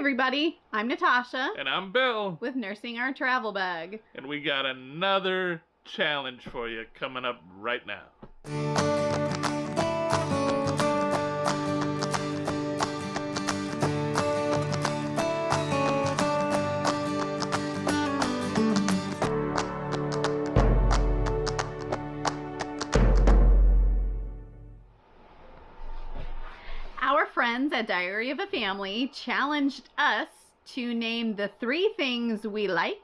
everybody, I'm Natasha. And I'm Bill. With Nursing Our Travel Bag. And we got another challenge for you coming up right now. Our friends at Diary of a Family challenged us to name the 3 things we like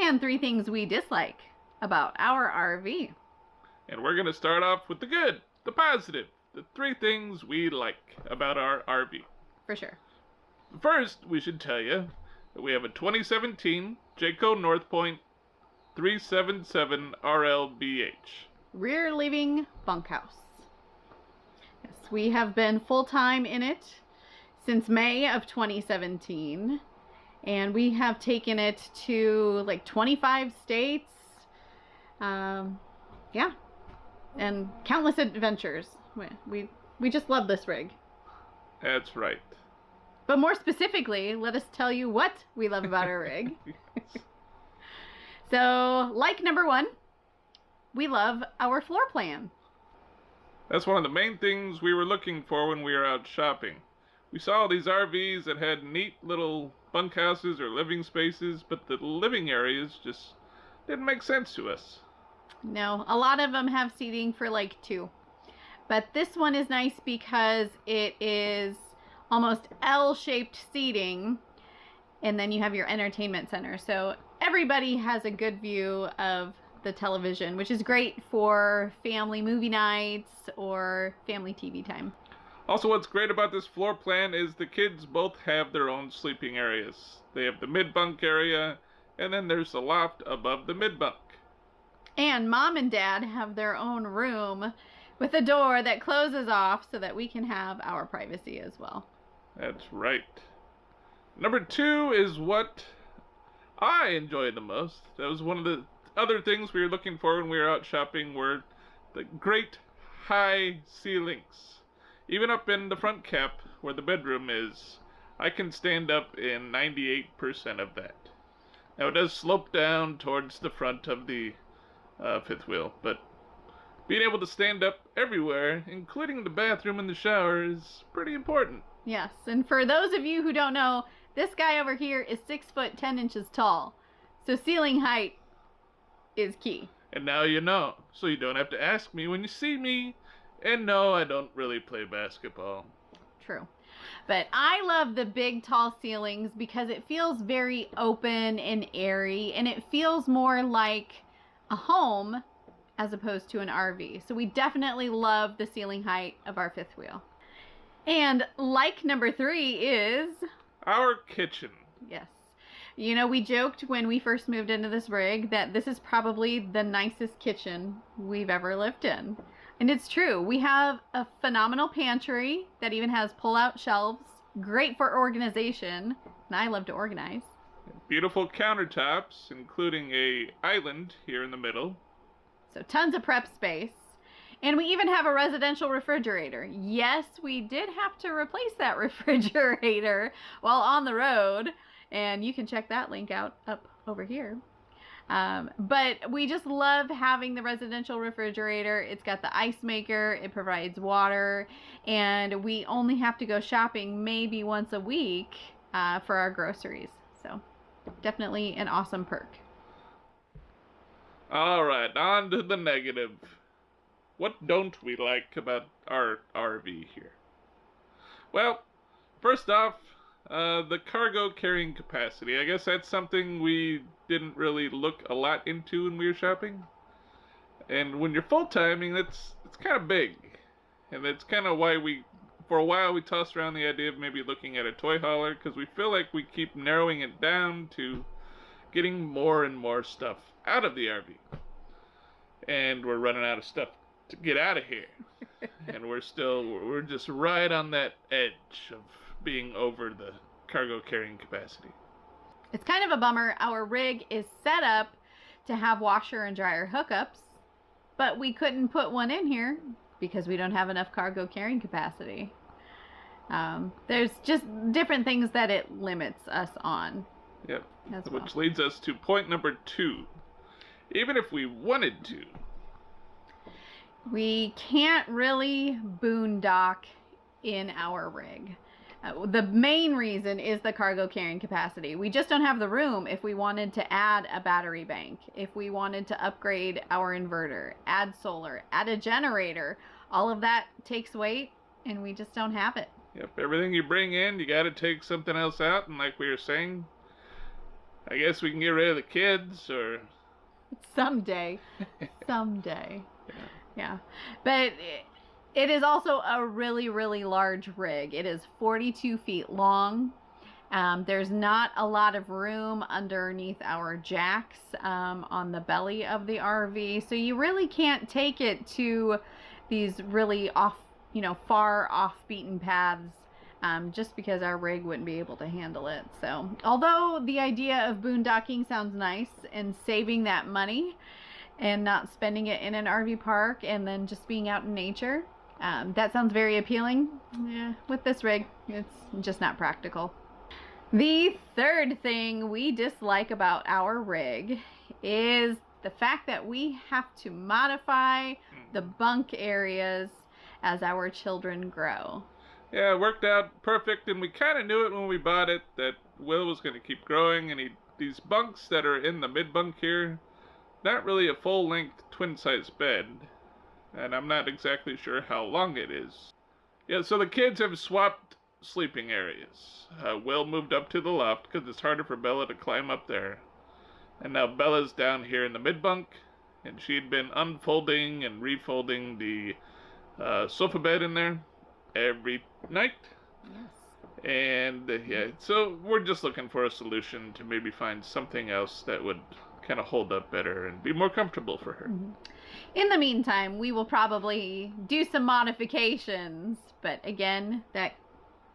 and 3 things we dislike about our RV. And we're going to start off with the good, the positive, the 3 things we like about our RV. For sure. First, we should tell you that we have a 2017 Jayco North Point 377 RLBH. Rear living bunkhouse. Yes, we have been full-time in it since May of 2017. And we have taken it to like 25 states. Yeah. And countless adventures. We just love this rig. That's right. But more specifically, let us tell you what we love about our rig. So, like number 1, we love our floor plan. That's one of the main things we were looking for when we were out shopping. We saw these RVs that had neat little bunkhouses or living spaces, but the living areas just didn't make sense to us. No, a lot of them have seating for like 2. But this one is nice because it is almost L-shaped seating, and then you have your entertainment center. So everybody has a good view of the television, which is great for family movie nights or family TV time. Also, what's great about this floor plan is the kids both have their own sleeping areas. They have the mid-bunk area, and then there's the loft above the mid-bunk. And Mom and Dad have their own room with a door that closes off so that we can have our privacy as well. That's right. Number 2 is what I enjoyed the most. That was one of the other things we were looking for when we were out shopping, were the great high ceilings. Even up in the front cap where the bedroom is, I can stand up in 98% of that. Now it does slope down towards the front of the fifth wheel, but being able to stand up everywhere, including the bathroom and the shower, is pretty important. Yes, and for those of you who don't know, this guy over here is 6 foot 10 inches tall. So ceiling height is key. And now you know, so you don't have to ask me when you see me. And no, I don't really play basketball. True. But I love the big tall ceilings because it feels very open and airy, and it feels more like a home as opposed to an RV. So we definitely love the ceiling height of our fifth wheel. And like number 3 is our kitchen. Yes. You know, we joked when we first moved into this rig that this is probably the nicest kitchen we've ever lived in. And it's true. We have a phenomenal pantry that even has pull-out shelves. Great for organization. And I love to organize. Beautiful countertops, including a island here in the middle. So tons of prep space. And we even have a residential refrigerator. Yes, we did have to replace that refrigerator while on the road. And you can check that link out up over here. But we just love having the residential refrigerator. It's got the ice maker, it provides water, and we only have to go shopping maybe once a week for our groceries. So definitely an awesome perk. All right, on to the negative. What don't we like about our RV here? Well, first off, the cargo carrying capacity. I guess that's something we didn't really look a lot into when we were shopping. And when you're full-timing, it's kind of big. And that's kind of why for a while, we tossed around the idea of maybe looking at a toy hauler, because we feel like we keep narrowing it down to getting more and more stuff out of the RV. And we're running out of stuff to get out of here. And we're just right on that edge of being over the cargo carrying capacity. It's kind of a bummer. Our rig is set up to have washer and dryer hookups, but we couldn't put one in here because we don't have enough cargo carrying capacity. There's just different things that it limits us on. Yep. As well. Which leads us to point number 2. Even if we wanted to, we can't really boondock in our rig. The main reason is the cargo carrying capacity. We just don't have the room if we wanted to add a battery bank, if we wanted to upgrade our inverter, add solar, add a generator. All of that takes weight, and we just don't have it. Yep, everything you bring in, you got to take something else out, and like we were saying, I guess we can get rid of the kids, or... Someday. Yeah. But it is also a really, really large rig. It is 42 feet long. There's not a lot of room underneath our jacks on the belly of the RV. So you really can't take it to these really far off beaten paths. Just because our rig wouldn't be able to handle it. So, although the idea of boondocking sounds nice and saving that money and not spending it in an RV park and then just being out in nature, that sounds very appealing. Yeah, with this rig, it's just not practical. The third thing we dislike about our rig is the fact that we have to modify the bunk areas as our children grow. Yeah, it worked out perfect, and we kind of knew it when we bought it, that Will was going to keep growing, and these bunks that are in the mid-bunk here, not really a full-length twin-size bed, and I'm not exactly sure how long it is. Yeah, so the kids have swapped sleeping areas. Will moved up to the loft, because it's harder for Bella to climb up there. And now Bella's down here in the mid-bunk, and she'd been unfolding and refolding the sofa bed in there every night. Yes. And yeah, so we're just looking for a solution to maybe find something else that would kind of hold up better and be more comfortable for her. Mm-hmm. In the meantime, we will probably do some modifications, but again, that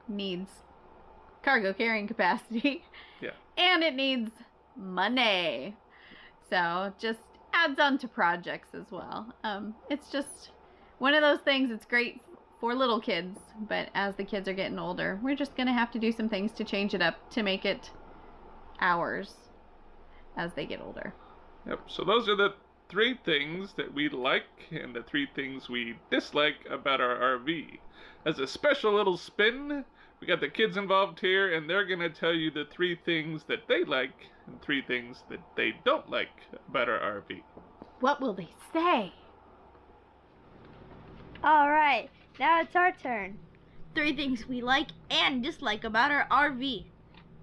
needs cargo carrying capacity. Yeah. And it needs money. So just adds on to projects as well. It's just one of those things. It's great for little kids, but as the kids are getting older, we're just gonna have to do some things to change it up to make it ours as they get older. Yep, so those are the 3 things that we like and the 3 things we dislike about our RV. As a special little spin, we got the kids involved here, and they're gonna tell you the 3 things that they like and 3 things that they don't like about our RV. What will they say? All right. Now it's our turn. 3 things we like and dislike about our RV.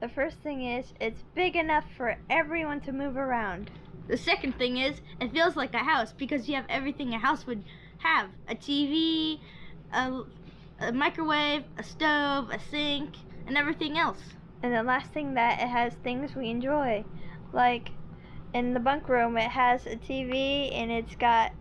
The first thing is, it's big enough for everyone to move around. The second thing is, it feels like a house because you have everything a house would have. A TV, a microwave, a stove, a sink, and everything else. And the last thing, that it has things we enjoy. Like, in the bunk room, it has a TV and it's got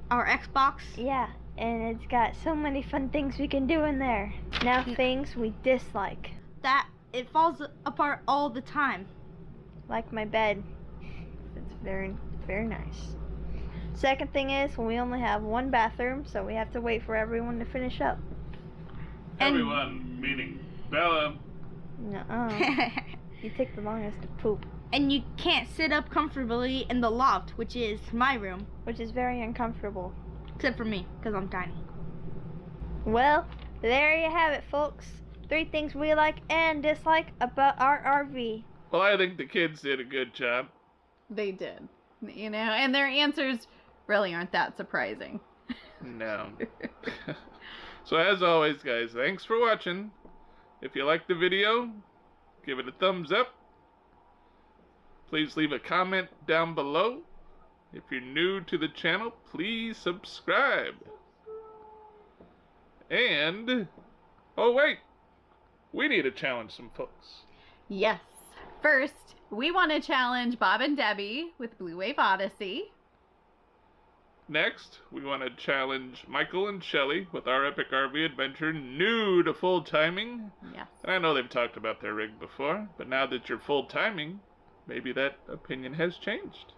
our Xbox. Yeah. And it's got so many fun things we can do in there. Now, things we dislike. That it falls apart all the time. Like my bed. It's very, very nice. Second thing is, we only have 1 bathroom, so we have to wait for everyone to finish up. Everyone, meaning Bella. Nuh-uh. You take the longest to poop. And you can't sit up comfortably in the loft, which is my room. Which is very uncomfortable. Except for me, because I'm tiny. Well, there you have it, folks. 3 things we like and dislike about our RV. Well, I think the kids did a good job. They did. And their answers really aren't that surprising. No. So as always, guys, thanks for watching. If you liked the video, give it a thumbs up. Please leave a comment down below. If you're new to the channel, please subscribe. And, oh wait, we need to challenge some folks. Yes. First, we want to challenge Bob and Debbie with Blue Wave Odyssey. Next, we want to challenge Michael and Shelly with our epic RV adventure, new to full timing. Yes. And I know they've talked about their rig before, but now that you're full timing, maybe that opinion has changed.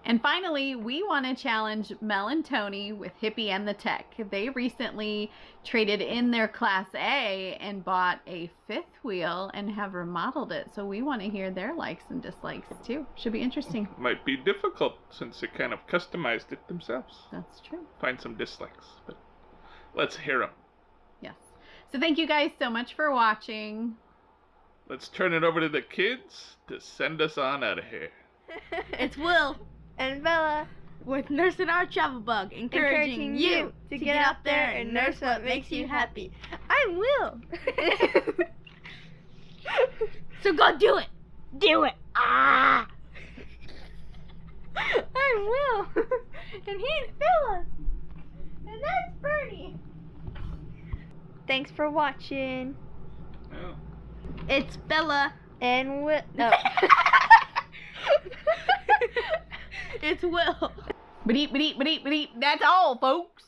And finally, we want to challenge Mel and Tony with Hippie and the Tech. They recently traded in their Class A and bought a fifth wheel and have remodeled it. So we want to hear their likes and dislikes too. Should be interesting. Might be difficult since they kind of customized it themselves. That's true. Find some dislikes, but let's hear them. Yes. So thank you guys so much for watching. Let's turn it over to the kids to send us on out of here. It's Will and Bella with Nursing Our Travel Bug, encouraging you to get out there and nurse what makes you happy. I'm Will. So go do it. Do it. Ah. I'm Will. And he's Bella. And that's Bernie. Thanks for watching. Oh. It's Bella and Will. No. It's Will. Ba-deep, ba-deep, ba-deep, ba-deep. That's all, folks.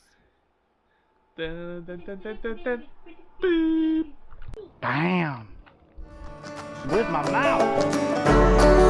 Dun, dun, dun, dun, dun, dun. Boop. Damn. With my mouth.